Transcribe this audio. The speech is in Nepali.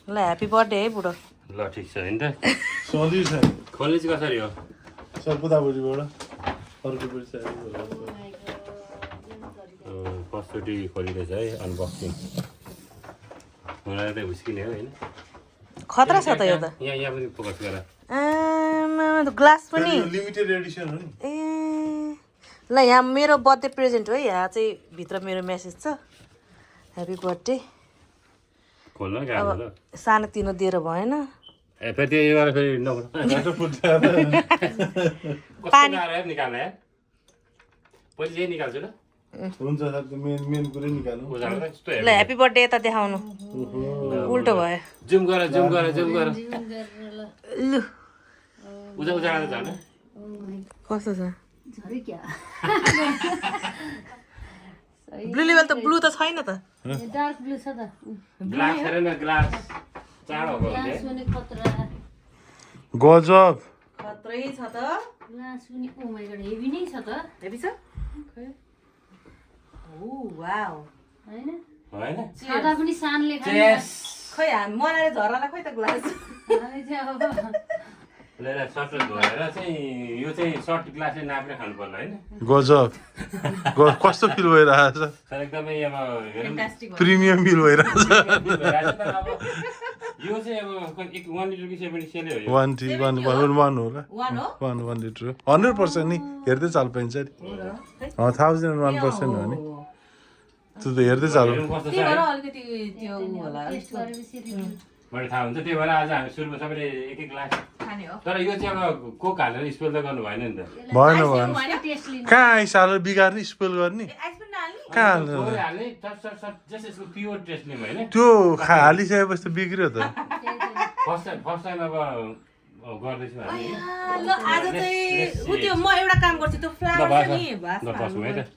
ल ह्यापी बर्थडे है बुढो ल ठिक छ हैन त सधैँ छ कलेज कसरी हो सर्पुदाबुढीबाट अर्को पैसा कसरी खोलिरहेछ है अनबक्सिङ मलाई त हुस्किने हो हैन खतरा छ त यो त यहाँ पनि फोकस गर ग्लास पनि लिमिटेड एडिसन हो नि ए ल यहाँ मेरो बर्थडे प्रेजेन्ट हो है यहाँ चाहिँ भित्र मेरो मेसेज छ ह्यापी बर्थडे खोल्न गाह्रो ल सानो तिनो दिएर भएन ए फेरि यो वाला फेरि नबोल कस्तो गाह्रो है निकाल्न यार पछि यही निकाल्छु ल हुन्छ सर मेन कुरै निकाल्नु उजाला त यस्तो ल ह्यापी बर्थडे यता देखाउनु उल्टो भयो जुम गर लु उजाला त झन् कस्तो छ ब्लू लेभल त ब्लू त छैन त डार्क ब्लू छ त ग्लास हेरेन ग्लास चाँडो हो ग्लास पनि खतरा गजब खत्रै छ त ग्लास पनि ओ माय गॉड हेभी नै छ त हेभी छ ओ वाउ हैन हैन खादा पनि सानले खाने चेस खै मनाले झरला खै त ग्लास लेर सर्ट धोएर चाहिँ यो चाहिँ सर्ट ग्लासले नापेर खानु पर्ला हैन गजब कस्तो फिल भइरहेछ सर एकदमै अब हेरौँ प्रिमियम फिल भइरहेछ तर अब यो चाहिँ अब 1 लिटर कि 70 सेलै हो यो 1 होला 1 लिटर 100% नि हेर्दै चाल पाइन्छ नि 1001% हो नि त्यो त हेर्दै चाल हेरौँ कस्तो छ त्यही भएर है। अलिकति त्यो होला टेस्ट गरेपछि रिभ्यू मैले थाहा हुन्छ त्यही भएर आज हामी सुरुमा सबैले एक ग्लास खाने हो तर यो चाहिँ अब कोक हालेर स्पेल त गर्नु भएन नि त भएन टेस्ट लिनु कहाँ आइस हालेर बिगार्ने स्पेल गर्ने आइस पनि नहाल्ने कहाँ हाल्नु कोक हाल्ने सट जस्ट यसको प्योर टेस्ट लिनु होइन त्यो हालिसकेपछि त बिग्रियो त फर्स्ट टाइम अब गर्दैछु हामी ल आज चाहिँ उ त्यो म एउटा काम गर्छु त्यो फ्लावर छ नि ल बसौँ है त